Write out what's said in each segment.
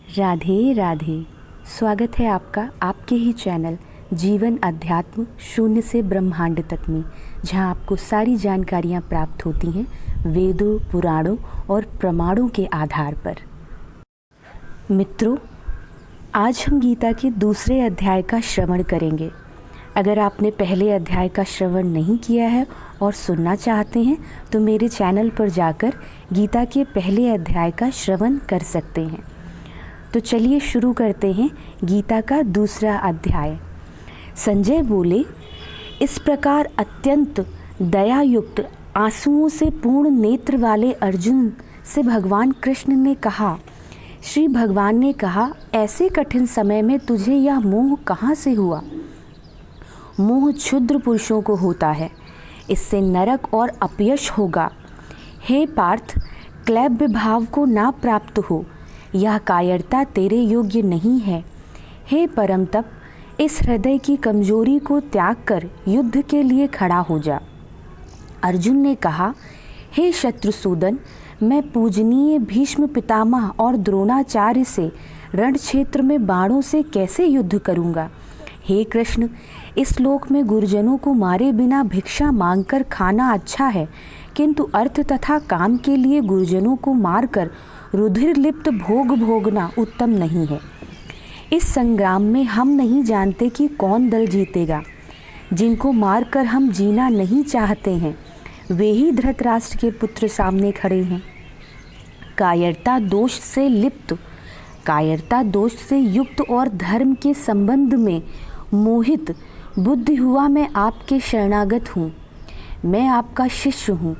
राधे राधे। स्वागत है आपका आपके ही चैनल जीवन अध्यात्म शून्य से ब्रह्मांड तक में, जहां आपको सारी जानकारियां प्राप्त होती हैं वेदों, पुराणों और प्रमाणों के आधार पर। मित्रों, आज हम गीता के दूसरे अध्याय का श्रवण करेंगे। अगर आपने पहले अध्याय का श्रवण नहीं किया है और सुनना चाहते हैं तो मेरे चैनल पर जाकर गीता के पहले अध्याय का श्रवण कर सकते हैं। तो चलिए शुरू करते हैं गीता का दूसरा अध्याय। संजय बोले, इस प्रकार अत्यंत दयायुक्त आंसुओं से पूर्ण नेत्र वाले अर्जुन से भगवान कृष्ण ने कहा। श्री भगवान ने कहा, ऐसे कठिन समय में तुझे यह मोह कहाँ से हुआ? मोह क्षुद्र पुरुषों को होता है, इससे नरक और अपयश होगा। हे पार्थ, क्लैब्य भाव को ना प्राप्त हो, यह कायरता तेरे योग्य नहीं है। हे परम तप, इस हृदय की कमजोरी को त्याग कर युद्ध के लिए खड़ा हो जा। अर्जुन ने कहा, हे शत्रुसूदन, मैं पूजनीय भीष्म पितामह और द्रोणाचार्य से रण क्षेत्र में बाणों से कैसे युद्ध करूंगा? हे कृष्ण, इस लोक में गुरुजनों को मारे बिना भिक्षा मांगकर खाना अच्छा है, किंतु अर्थ तथा काम के लिए गुरुजनों को मारकर रुधिर लिप्त भोग भोगना उत्तम नहीं है। इस संग्राम में हम नहीं जानते कि कौन दल जीतेगा। जिनको मारकर हम जीना नहीं चाहते हैं वे ही धृतराष्ट्र के पुत्र सामने खड़े हैं। कायरता दोष से युक्त और धर्म के संबंध में मोहित बुद्धि हुआ मैं आपके शरणागत हूँ। मैं आपका शिष्य हूँ।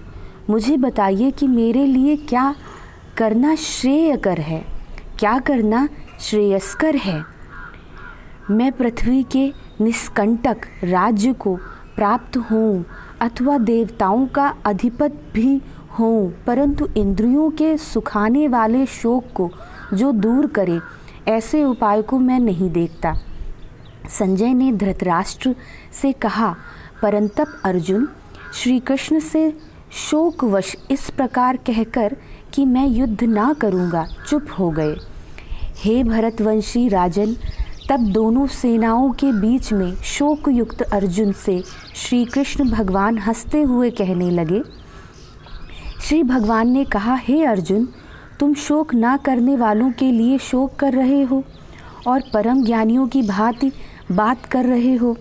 मुझे बताइए कि मेरे लिए क्या करना श्रेयकर है, क्या करना श्रेयस्कर है। मैं पृथ्वी के निष्कंटक राज्य को प्राप्त होऊं अथवा देवताओं का अधिपति भी होऊं, परंतु इंद्रियों के सुखाने वाले शोक को जो दूर करे, ऐसे उपाय को मैं नहीं देखता। संजय ने धृतराष्ट्र से कहा, परंतप अर्जुन श्री कृष्ण से शोकवश इस प्रकार कहकर कि मैं युद्ध ना करूँगा चुप हो गए। हे भरतवंशी राजन, तब दोनों सेनाओं के बीच में शोकयुक्त अर्जुन से श्री कृष्ण भगवान हंसते हुए कहने लगे। श्री भगवान ने कहा, हे अर्जुन, तुम शोक ना करने वालों के लिए शोक कर रहे हो और परम ज्ञानियों की भांति बात कर रहे हो,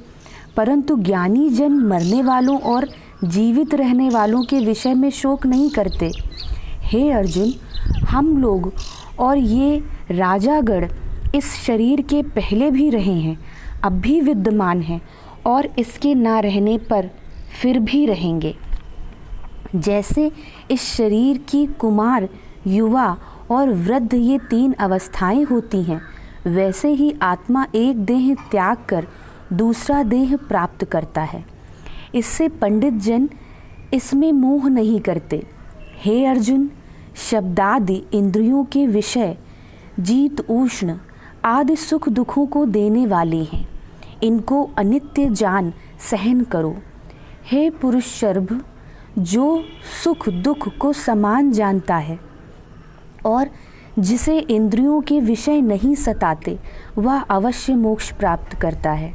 परंतु ज्ञानी जन मरने वालों और जीवित रहने वालों के विषय में शोक नहीं करते। हे अर्जुन, हम लोग और ये राजागण इस शरीर के पहले भी रहे हैं, अब भी विद्यमान हैं और इसके ना रहने पर फिर भी रहेंगे। जैसे इस शरीर की कुमार, युवा और वृद्ध ये तीन अवस्थाएं होती हैं, वैसे ही आत्मा एक देह त्याग कर दूसरा देह प्राप्त करता है। इससे पंडित जन इसमें मोह नहीं करते। हे अर्जुन, शब्दादि इंद्रियों के विषय जीत उष्ण आदि सुख दुखों को देने वाले हैं, इनको अनित्य जान सहन करो। हे पुरुष शर्भ, जो सुख दुख को समान जानता है और जिसे इंद्रियों के विषय नहीं सताते, वह अवश्य मोक्ष प्राप्त करता है।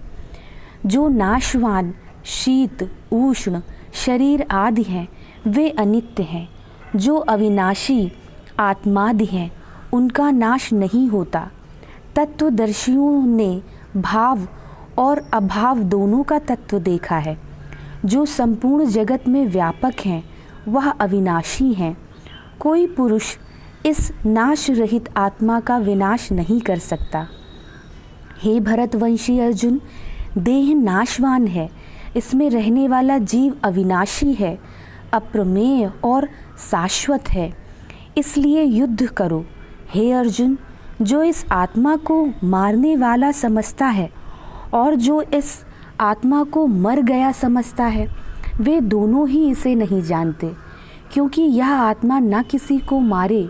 जो नाशवान शीत उष्ण शरीर आदि हैं वे अनित्य हैं। जो अविनाशी आत्मादि हैं उनका नाश नहीं होता। तत्वदर्शियों ने भाव और अभाव दोनों का तत्व देखा है। जो संपूर्ण जगत में व्यापक हैं वह अविनाशी हैं। कोई पुरुष इस नाश रहित आत्मा का विनाश नहीं कर सकता। हे भरतवंशी अर्जुन, देह नाशवान है, इसमें रहने वाला जीव अविनाशी है, अप्रमेय और शाश्वत है, इसलिए युद्ध करो। हे अर्जुन, जो इस आत्मा को मारने वाला समझता है और जो इस आत्मा को मर गया समझता है, वे दोनों ही इसे नहीं जानते, क्योंकि यह आत्मा न किसी को मारे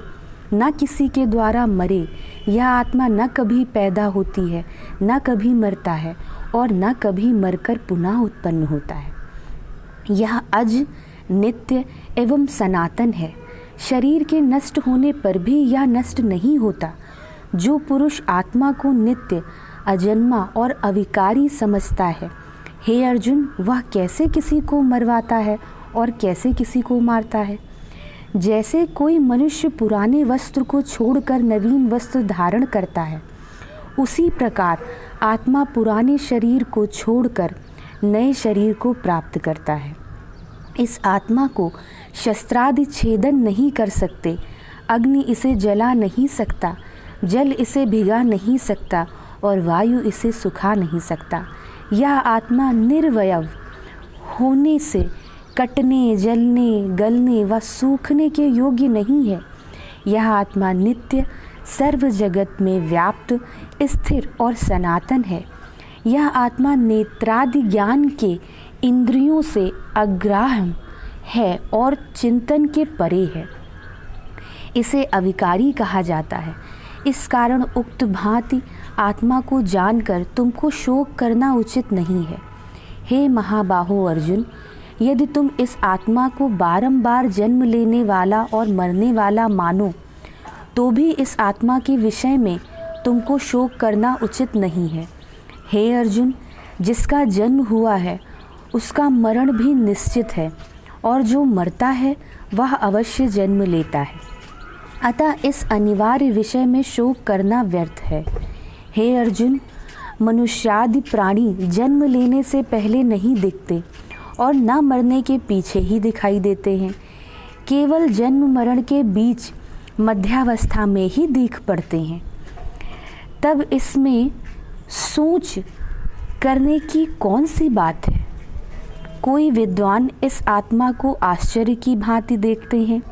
न किसी के द्वारा मरे। यह आत्मा न कभी पैदा होती है, न कभी मरता है और न कभी मरकर पुनः उत्पन्न होता है। यह अज नित्य एवं सनातन है। शरीर के नष्ट होने पर भी यह नष्ट नहीं होता। जो पुरुष आत्मा को नित्य, अजन्मा और अविकारी समझता है, हे अर्जुन, वह कैसे किसी को मरवाता है और कैसे किसी को मारता है? जैसे कोई मनुष्य पुराने वस्त्र को छोड़कर नवीन वस्त्र धारण करता है, उसी प्रकार आत्मा पुराने शरीर को छोड़कर नए शरीर को प्राप्त करता है। इस आत्मा को शस्त्रादि छेदन नहीं कर सकते, अग्नि इसे जला नहीं सकता, जल इसे भिगा नहीं सकता और वायु इसे सुखा नहीं सकता। यह आत्मा निर्वयव होने से कटने, जलने, गलने व सूखने के योग्य नहीं है। यह आत्मा नित्य, सर्व जगत में व्याप्त, स्थिर और सनातन है। यह आत्मा नेत्रादि ज्ञान के इंद्रियों से अग्राह्य है और चिंतन के परे है। इसे अविकारी कहा जाता है। इस कारण उक्त भांति आत्मा को जानकर तुमको शोक करना उचित नहीं है। हे महाबाहो अर्जुन, यदि तुम इस आत्मा को बारंबार जन्म लेने वाला और मरने वाला मानो, तो भी इस आत्मा के विषय में तुमको शोक करना उचित नहीं है। हे अर्जुन, जिसका जन्म हुआ है उसका मरण भी निश्चित है, और जो मरता है वह अवश्य जन्म लेता है। अतः इस अनिवार्य विषय में शोक करना व्यर्थ है। हे अर्जुन, मनुष्यादि प्राणी जन्म लेने से पहले नहीं दिखते और न मरने के पीछे ही दिखाई देते हैं। केवल जन्म मरण के बीच मध्यावस्था में ही दिख पड़ते हैं। तब इसमें सोच करने की कौन सी बात है? कोई विद्वान इस आत्मा को आश्चर्य की भांति देखते हैं,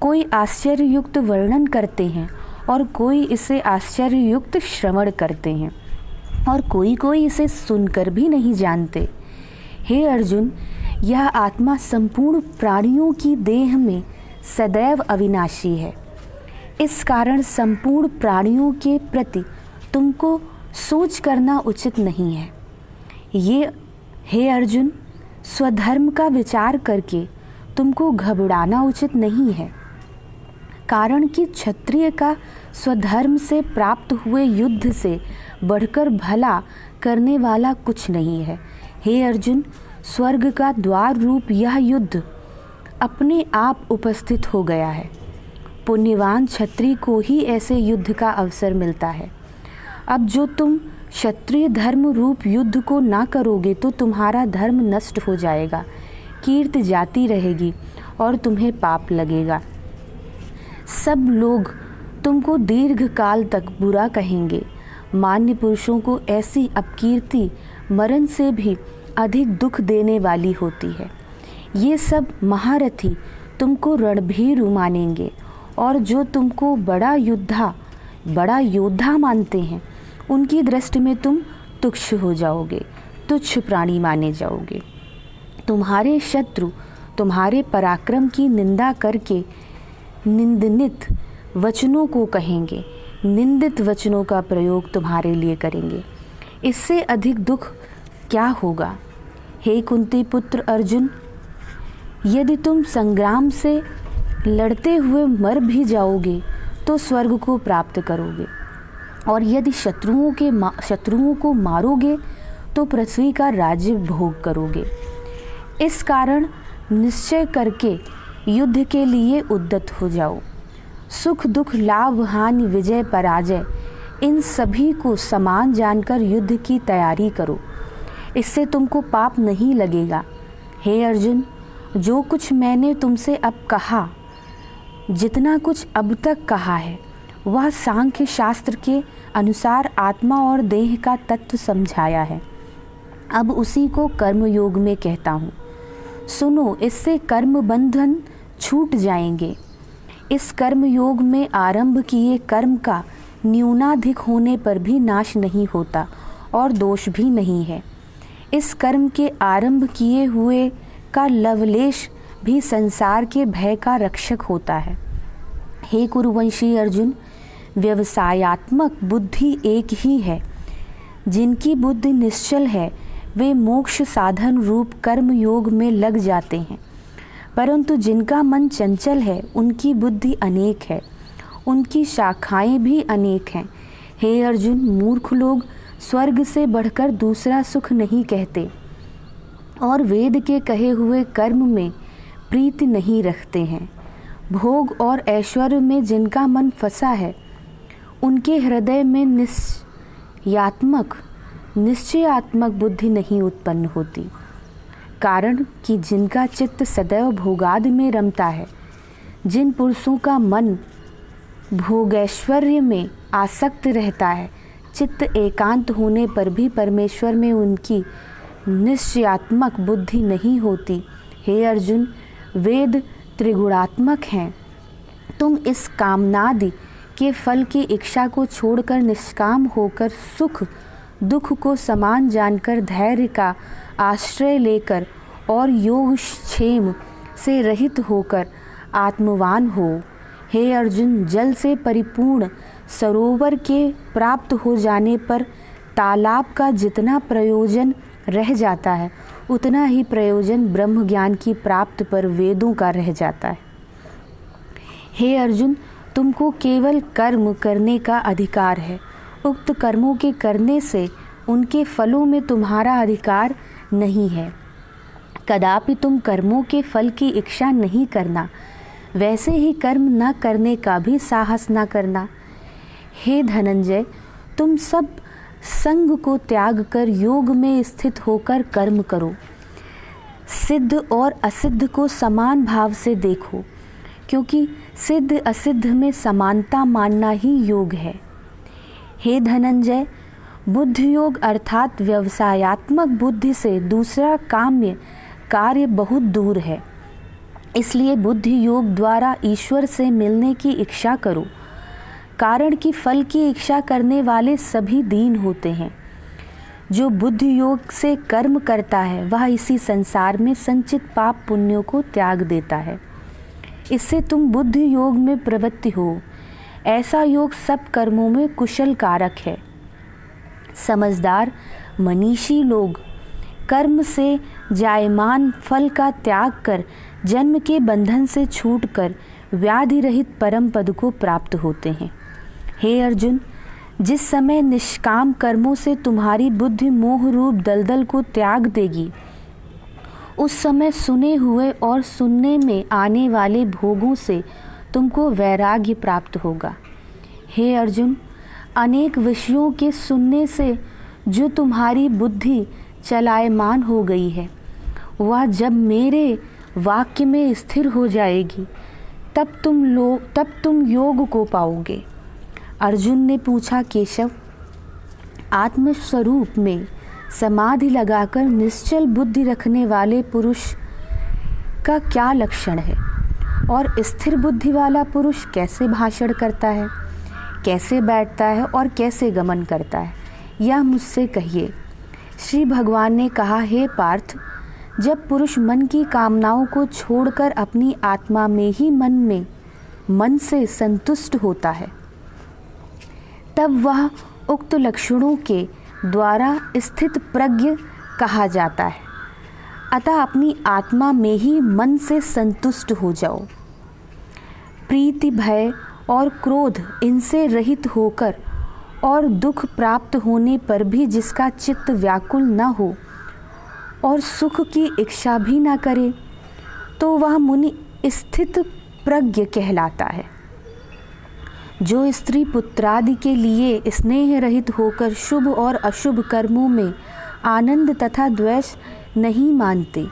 कोई आश्चर्ययुक्त वर्णन करते हैं और कोई इसे आश्चर्ययुक्त श्रवण करते हैं और कोई इसे सुनकर भी नहीं जानते। हे अर्जुन, यह आत्मा संपूर्ण प्राणियों की देह में सदैव अविनाशी है। इस कारण संपूर्ण प्राणियों के प्रति तुमको सोच करना उचित नहीं है। ये हे अर्जुन, स्वधर्म का विचार करके तुमको घबराना उचित नहीं है, कारण कि क्षत्रिय का स्वधर्म से प्राप्त हुए युद्ध से बढ़कर भला करने वाला कुछ नहीं है। हे अर्जुन, स्वर्ग का द्वार रूप यह युद्ध अपने आप उपस्थित हो गया है। पुण्यवान क्षत्रिय को ही ऐसे युद्ध का अवसर मिलता है। अब जो तुम क्षत्रिय धर्म रूप युद्ध को ना करोगे तो तुम्हारा धर्म नष्ट हो जाएगा, कीर्ति जाती रहेगी और तुम्हें पाप लगेगा। सब लोग तुमको दीर्घ काल तक बुरा कहेंगे। मान्य पुरुषों को ऐसी अपकीर्ति मरण से भी अधिक दुख देने वाली होती है। ये सब महारथी तुमको रणभीरु मानेंगे और जो तुमको बड़ा योद्धा मानते हैं, उनकी दृष्टि में तुम तुच्छ हो जाओगे, तुच्छ प्राणी माने जाओगे। तुम्हारे शत्रु तुम्हारे पराक्रम की निंदा करके निंदनित वचनों को कहेंगे, निंदित वचनों का प्रयोग तुम्हारे लिए करेंगे। इससे अधिक दुख क्या होगा? हे कुंती पुत्र अर्जुन, यदि तुम संग्राम से लड़ते हुए मर भी जाओगे तो स्वर्ग को प्राप्त करोगे, और यदि शत्रुओं को मारोगे तो पृथ्वी का राज्य भोग करोगे। इस कारण निश्चय करके युद्ध के लिए उद्यत हो जाओ। सुख दुख, लाभ हानि, विजय पराजय, इन सभी को समान जानकर युद्ध की तैयारी करो। इससे तुमको पाप नहीं लगेगा। हे अर्जुन, जो कुछ मैंने तुमसे अब कहा, जितना कुछ अब तक कहा है, वह सांख्य शास्त्र के अनुसार आत्मा और देह का तत्व समझाया है। अब उसी को कर्मयोग में कहता हूँ। सुनो, इससे कर्म बंधन छूट जाएंगे। इस कर्मयोग में आरंभ किए कर्म का न्यूनाधिक होने पर भी नाश नहीं होता और दोष भी नहीं है। इस कर्म के आरंभ किए हुए का लवलेश भी संसार के भय का रक्षक होता है। हे कुरुवंशी अर्जुन, व्यवसायात्मक बुद्धि एक ही है। जिनकी बुद्धि निश्चल है वे मोक्ष साधन रूप कर्म योग में लग जाते हैं, परंतु जिनका मन चंचल है उनकी बुद्धि अनेक है, उनकी शाखाएं भी अनेक हैं। हे अर्जुन, मूर्ख लोग स्वर्ग से बढ़कर दूसरा सुख नहीं कहते और वेद के कहे हुए कर्म में प्रीति नहीं रखते हैं। भोग और ऐश्वर्य में जिनका मन फंसा है, उनके हृदय में निश्चयात्मक बुद्धि नहीं उत्पन्न होती, कारण कि जिनका चित्त सदैव भोगादि में रमता है। जिन पुरुषों का मन भोगैश्वर्य में आसक्त रहता है, चित्त एकांत होने पर भी परमेश्वर में उनकी निश्चयात्मक बुद्धि नहीं होती। हे अर्जुन, वेद त्रिगुणात्मक हैं। तुम इस कामनादि के फल की इच्छा को छोड़कर निष्काम होकर सुख दुख को समान जानकर धैर्य का आश्रय लेकर और योगक्षेम से रहित होकर आत्मवान हो। हे अर्जुन, जल से परिपूर्ण सरोवर के प्राप्त हो जाने पर तालाब का जितना प्रयोजन रह जाता है, उतना ही प्रयोजन ब्रह्म ज्ञान की प्राप्त पर वेदों का रह जाता है। हे अर्जुन, तुमको केवल कर्म करने का अधिकार है। उक्त कर्मों के करने से उनके फलों में तुम्हारा अधिकार नहीं है। कदापि तुम कर्मों के फल की इच्छा नहीं करना, वैसे ही कर्म न करने का भी साहस न करना। हे धनंजय, तुम सब संग को त्याग कर योग में स्थित होकर कर्म करो। सिद्ध और असिद्ध को समान भाव से देखो, क्योंकि सिद्ध असिद्ध में समानता मानना ही योग है। हे धनंजय, बुद्धि योग अर्थात व्यवसायात्मक बुद्धि से दूसरा काम्य कार्य बहुत दूर है। इसलिए बुद्धि योग द्वारा ईश्वर से मिलने की इच्छा करो, कारण कि फल की इच्छा करने वाले सभी दीन होते हैं। जो बुद्धि योग से कर्म करता है, वह इसी संसार में संचित पाप पुण्यों को त्याग देता है। इससे तुम बुद्धि योग में प्रवृत्ति हो। ऐसा योग सब कर्मों में कुशल कारक है। समझदार मनीषी लोग कर्म से जायमान फल का त्याग कर जन्म के बंधन से छूटकर व्याधि रहित परम पद को प्राप्त होते हैं। हे अर्जुन, जिस समय निष्काम कर्मों से तुम्हारी बुद्धि मोह रूप दलदल को त्याग देगी, उस समय सुने हुए और सुनने में आने वाले भोगों से तुमको वैराग्य प्राप्त होगा। हे अर्जुन, अनेक विषयों के सुनने से जो तुम्हारी बुद्धि चलायमान हो गई है, वह जब मेरे वाक्य में स्थिर हो जाएगी, तब तुम योग को पाओगे। अर्जुन ने पूछा, केशव, आत्मस्वरूप में समाधि लगाकर निश्चल बुद्धि रखने वाले पुरुष का क्या लक्षण है और स्थिर बुद्धि वाला पुरुष कैसे भाषण करता है, कैसे बैठता है और कैसे गमन करता है, यह मुझसे कहिए। श्री भगवान ने कहा, हे पार्थ, जब पुरुष मन की कामनाओं को छोड़कर अपनी आत्मा में ही मन से संतुष्ट होता है, तब वह उक्त लक्षणों के द्वारा स्थित प्रज्ञ कहा जाता है। अतः अपनी आत्मा में ही मन से संतुष्ट हो जाओ। प्रीति, भय और क्रोध इनसे रहित होकर और दुख प्राप्त होने पर भी जिसका चित्त व्याकुल न हो और सुख की इच्छा भी न करे, तो वह मुनि स्थित प्रज्ञ कहलाता है। जो स्त्री पुत्रादि के लिए स्नेह रहित होकर शुभ और अशुभ कर्मों में आनंद तथा द्वेष नहीं मानते,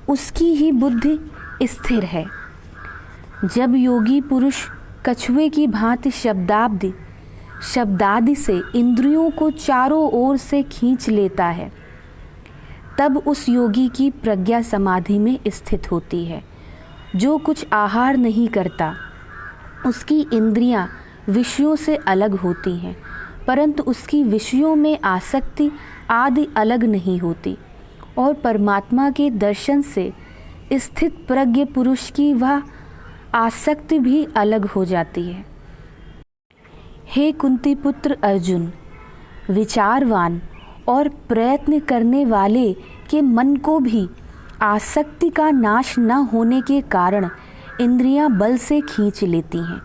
उसकी ही बुद्धि स्थिर है। जब योगी पुरुष कछुए की भांति शब्दादि से इंद्रियों को चारों ओर से खींच लेता है, तब उस योगी की प्रज्ञा समाधि में स्थित होती है। जो कुछ आहार नहीं करता, उसकी इंद्रियां विषयों से अलग होती हैं, परंतु उसकी विषयों में आसक्ति आदि अलग नहीं होती और परमात्मा के दर्शन से स्थित प्रज्ञ पुरुष की वह आसक्ति भी अलग हो जाती है। हे कुंती पुत्र अर्जुन, विचारवान और प्रयत्न करने वाले के मन को भी आसक्ति का नाश न होने के कारण इंद्रियां बल से खींच लेती हैं।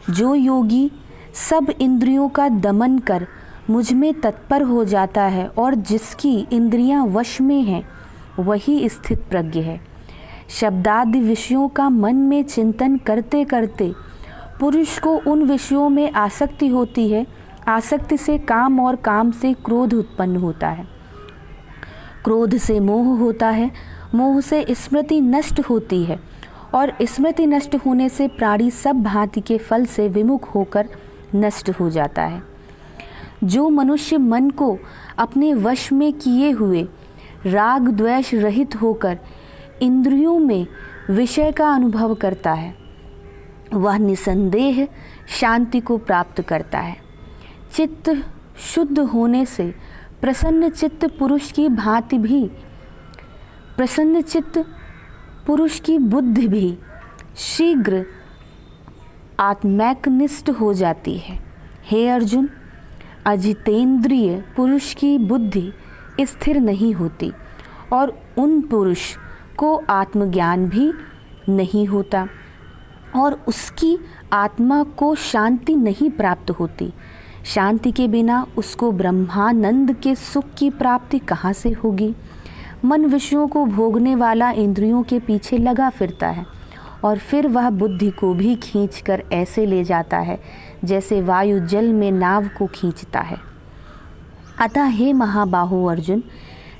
जो योगी सब इंद्रियों का दमन कर मुझ में तत्पर हो जाता है और जिसकी इंद्रियां वश में हैं वही स्थित प्रज्ञ है। शब्दादि विषयों का मन में चिंतन करते करते पुरुष को उन विषयों में आसक्ति होती है। आसक्ति से काम और काम से क्रोध उत्पन्न होता है। क्रोध से मोह होता है। मोह से स्मृति नष्ट होती है और स्मृति नष्ट होने से प्राणी सब भांति के फल से विमुख होकर नष्ट हो जाता है। जो मनुष्य मन को अपने वश में किए हुए राग द्वेष रहित होकर इंद्रियों में विषय का अनुभव करता है वह निसंदेह शांति को प्राप्त करता है। चित्त शुद्ध होने से प्रसन्न चित्त पुरुष की भांति भी प्रसन्न चित्त पुरुष की बुद्धि भी शीघ्र आत्मैकनिष्ठ हो जाती है। हे अर्जुन, अजितेंद्रिय पुरुष की बुद्धि स्थिर नहीं होती और उन पुरुष को आत्मज्ञान भी नहीं होता और उसकी आत्मा को शांति नहीं प्राप्त होती। शांति के बिना उसको ब्रह्मानंद के सुख की प्राप्ति कहाँ से होगी। मन विषयों को भोगने वाला इंद्रियों के पीछे लगा फिरता है और फिर वह बुद्धि को भी खींचकर ऐसे ले जाता है जैसे वायु जल में नाव को खींचता है। अतः हे महाबाहो अर्जुन,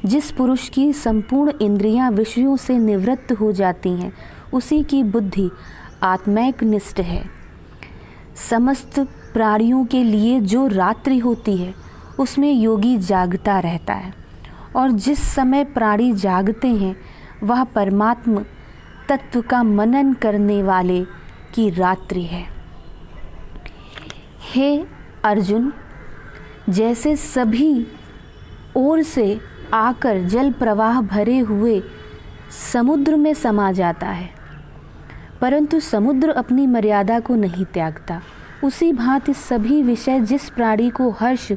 जिस पुरुष की संपूर्ण इंद्रियां विषयों से निवृत्त हो जाती हैं उसी की बुद्धि आत्मैकनिष्ठ है। समस्त प्राणियों के लिए जो रात्रि होती है उसमें योगी जागता रहता है और जिस समय प्राणी जागते हैं वह परमात्म तत्व का मनन करने वाले की रात्रि है। हे अर्जुन, जैसे सभी ओर से आकर जल प्रवाह भरे हुए समुद्र में समा जाता है परंतु समुद्र अपनी मर्यादा को नहीं त्यागता, उसी भांति सभी विषय जिस प्राणी को हर्ष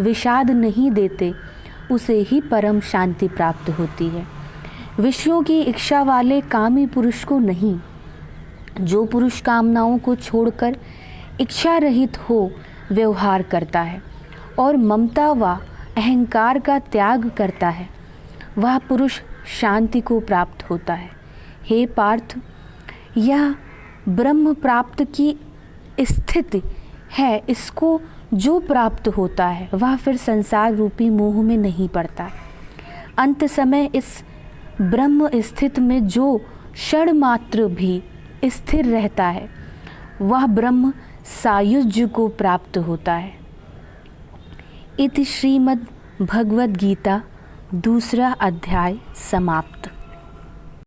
विषाद नहीं देते उसे ही परम शांति प्राप्त होती है। विषयों की इच्छा वाले कामी पुरुष को नहीं। जो पुरुष कामनाओं को छोड़कर इच्छा रहित हो व्यवहार करता है और ममता व अहंकार का त्याग करता है वह पुरुष शांति को प्राप्त होता है। हे पार्थ, यह ब्रह्म प्राप्त की स्थिति है। इसको जो प्राप्त होता है वह फिर संसार रूपी मोह में नहीं पड़ता। अंत समय इस ब्रह्म स्थित में जो क्षण मात्र भी स्थिर रहता है वह ब्रह्म सायुज्य को प्राप्त होता है। इति श्रीमद् भगवद गीता 2 अध्याय समाप्त।